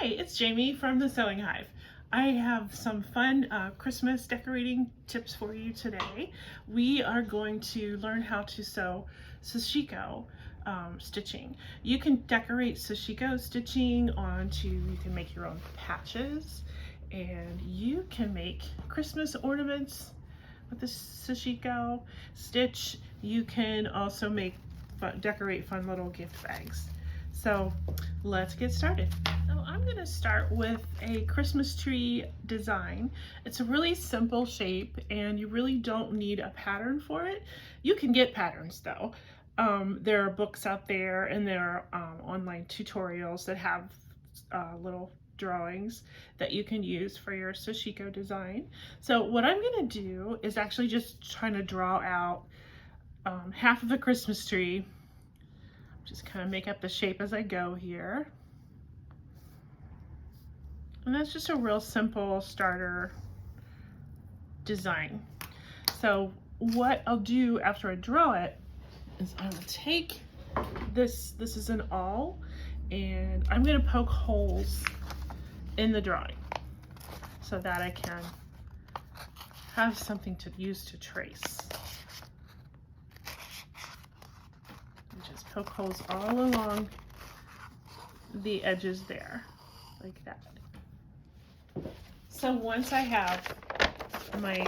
Hi, it's Jamie from the Sewing Hive. I have some fun Christmas decorating tips for you today. We are going to learn how to sew Sashiko stitching. You can decorate Sashiko stitching you can make your own patches, and you can make Christmas ornaments with the Sashiko stitch. You can also decorate fun little gift bags. So let's get started. So I'm going to start with a Christmas tree design. It's a really simple shape and you really don't need a pattern for it. You can get patterns though. There are books out there and there are online tutorials that have little drawings that you can use for your Sashiko design. So what I'm going to do is actually just trying to draw out half of the Christmas tree. Just kind of make up the shape as I go here. And that's just a real simple starter design. So what I'll do after I draw it is I will take this is an awl, and I'm going to poke holes in the drawing so that I can have something to use to trace. Just poke holes all along the edges there, like that. So once I have my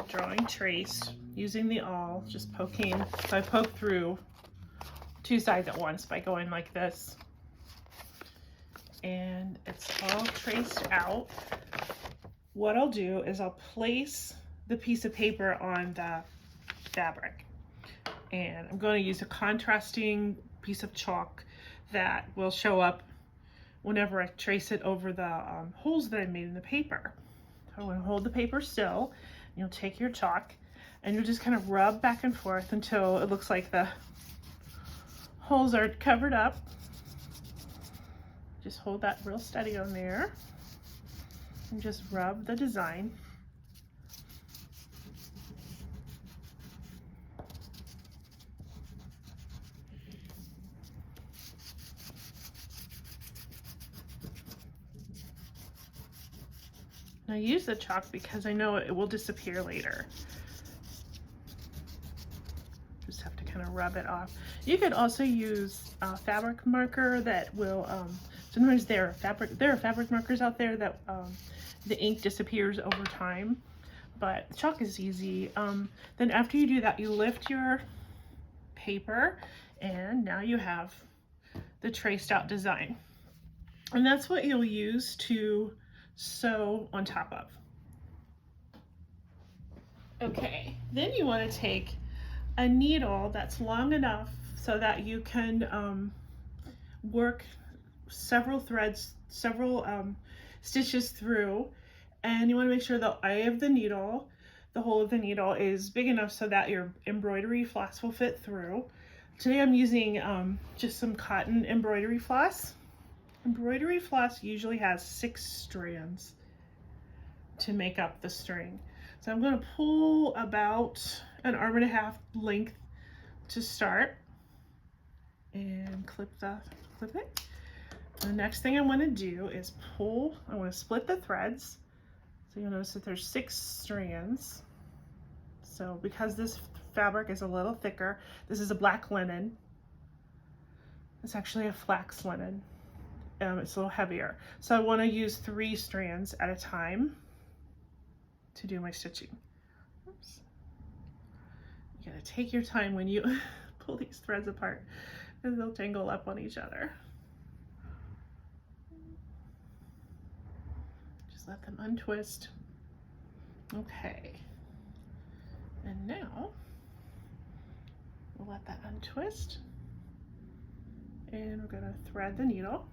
drawing traced using the awl, just poking, so I poke through two sides at once by going like this, and it's all traced out. What I'll do is I'll place the piece of paper on the fabric, and I'm going to use a contrasting piece of chalk that will show up whenever I trace it over the holes that I made in the paper. So I'm going to hold the paper still, and you'll take your chalk and you'll just kind of rub back and forth until it looks like the holes are covered up. Just hold that real steady on there and just rub the design. And I use the chalk because I know it will disappear later. Just have to kind of rub it off. You could also use a fabric marker that will, sometimes there are fabric markers out there that the ink disappears over time, but chalk is easy. Then after you do that, you lift your paper and now you have the traced out design. And that's what you'll use to sew on top of. Okay, then you want to take a needle that's long enough so that you can work several threads, stitches through, and you want to make sure the eye of the needle, the hole of the needle, is big enough so that your embroidery floss will fit through. Today I'm using just some cotton embroidery floss. Embroidery floss usually has 6 strands to make up the string. So I'm going to pull about an 1.5 arm length to start and clip it. The next thing I want to do is I want to split the threads. So you'll notice that there's 6 strands. So because this fabric is a little thicker, this is a black linen. It's actually a flax linen. It's a little heavier. So I want to use 3 strands at a time to do my stitching. Oops. You gotta take your time when you pull these threads apart because they'll tangle up on each other. Just let them untwist. Okay. And now we'll let that untwist. And we're gonna thread the needle.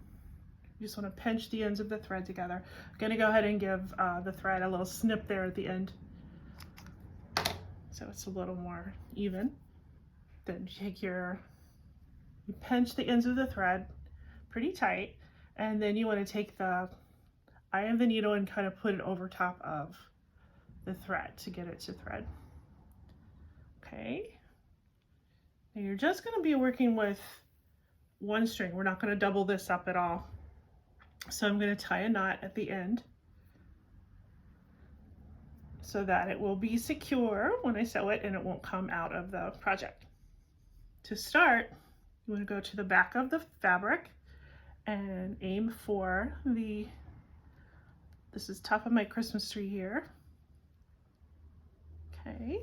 You just want to pinch the ends of the thread together. I'm going to go ahead and give the thread a little snip there at the end so it's a little more even. Then you pinch the ends of the thread pretty tight, and then you want to take the eye of the needle and kind of put it over top of the thread to get it to thread. Okay. Now you're just going to be working with 1 string. We're not going to double this up at all. So I'm going to tie a knot at the end so that it will be secure when I sew it and it won't come out of the project. To start, you want to go to the back of the fabric and aim for this is top of my Christmas tree here. Okay,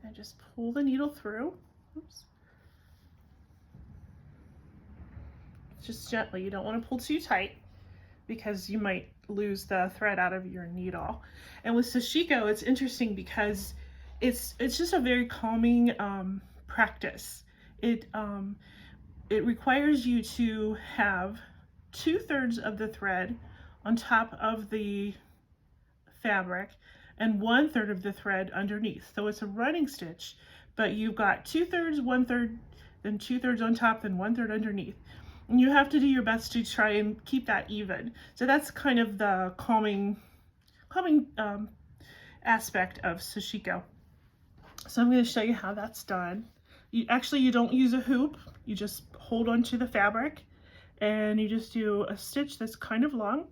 and just pull the needle through. Oops. Just gently, you don't want to pull too tight because you might lose the thread out of your needle. And with Sashiko, it's interesting because it's just a very calming practice. It requires you to have 2/3 of the thread on top of the fabric and 1/3 of the thread underneath. So it's a running stitch, but you've got 2/3, 1/3, then 2/3 on top, then 1/3 underneath. And you have to do your best to try and keep that even. So that's kind of the calming aspect of Sashiko. So I'm going to show you how that's done. You don't use a hoop. You just hold onto the fabric and you just do a stitch that's kind of long,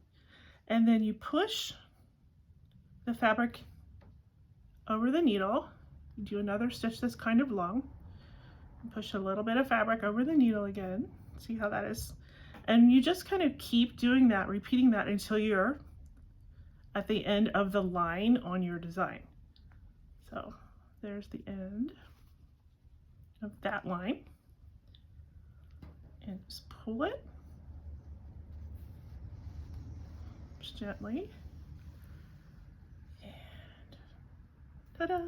and then you push the fabric over the needle. You do another stitch that's kind of long, and push a little bit of fabric over the needle again. See how that is? And you just kind of keep doing that, repeating that until you're at the end of the line on your design. So there's the end of that line. And just pull it just gently. And ta-da!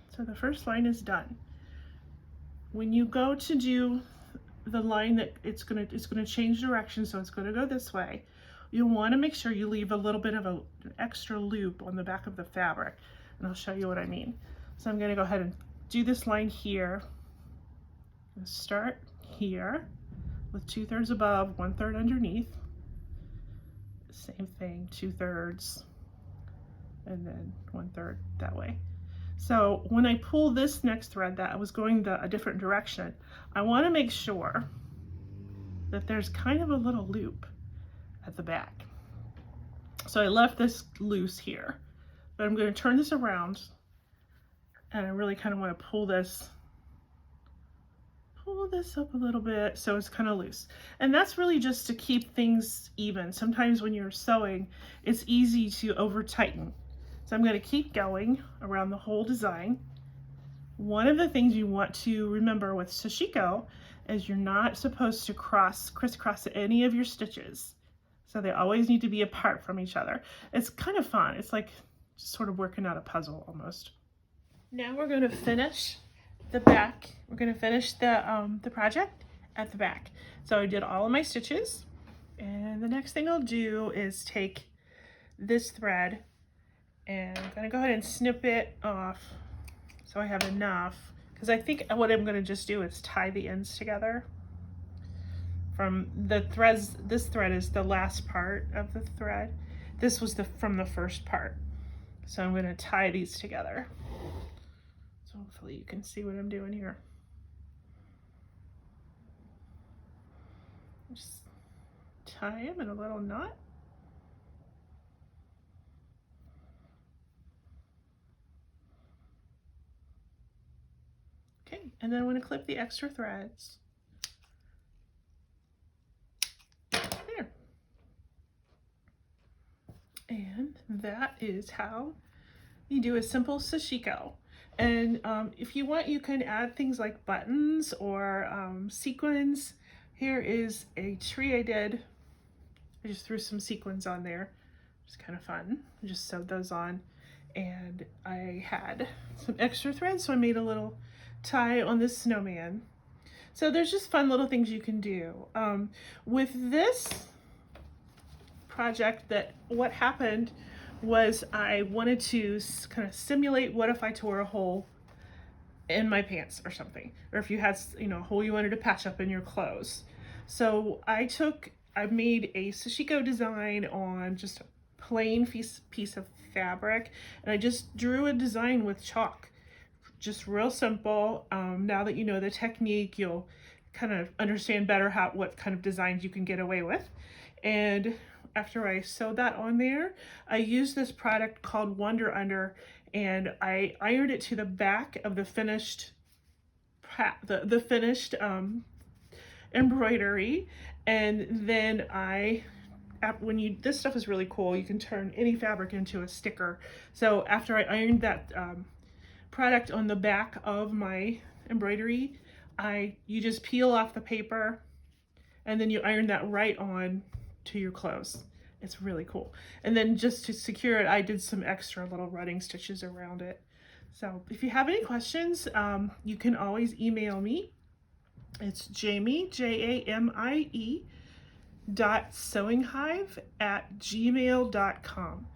So the first line is done. When you go to do the line that it's gonna change direction, so it's gonna go this way, you want to make sure you leave a little bit of an extra loop on the back of the fabric, and I'll show you what I mean. So I'm going to go ahead and do this line here. I'm going to start here with 2/3 above, 1/3 underneath. Same thing, 2/3, and then 1/3 that way. So when I pull this next thread that I was going a different direction, I want to make sure that there's kind of a little loop at the back. So I left this loose here, but I'm going to turn this around, and I really kind of want to pull this up a little bit so it's kind of loose. And that's really just to keep things even. Sometimes when you're sewing, it's easy to over tighten. So I'm going to keep going around the whole design. One of the things you want to remember with Sashiko is you're not supposed to crisscross any of your stitches. So they always need to be apart from each other. It's kind of fun. It's like just sort of working out a puzzle almost. Now we're going to finish the back. We're going to finish the project at the back. So I did all of my stitches, and the next thing I'll do is take this thread, and I'm going to go ahead and snip it off so I have enough, because I think what I'm going to just do is tie the ends together. From the threads, this thread is the last part of the thread. This was from the first part. So I'm going to tie these together. So hopefully you can see what I'm doing here. Just tie them in a little knot. Okay, and then I'm going to clip the extra threads. There. And that is how you do a simple Sashiko. And if you want, you can add things like buttons or sequins. Here is a tree I did. I just threw some sequins on there. It's kind of fun. I just sewed those on, and I had some extra thread, so I made a little tie on this snowman. So there's just fun little things you can do. With this project, what happened was I wanted to kind of simulate what if I tore a hole in my pants or something, or if you had, a hole you wanted to patch up in your clothes. So I made a Sashiko design on just a plain piece of fabric, and I just drew a design with chalk. Just real simple. Now that you know the technique, you'll kind of understand better what kind of designs you can get away with. And after I sewed that on there, I used this product called Wonder Under, and I ironed it to the back of the finished the finished embroidery. And then this stuff is really cool. You can turn any fabric into a sticker. So after I ironed that product on the back of my embroidery, you just peel off the paper and then you iron that right on to your clothes. It's really cool. And then just to secure it, I did some extra little running stitches around it. So if you have any questions, you can always email me. It's Jamie, JAMIE, .sewinghive @gmail.com.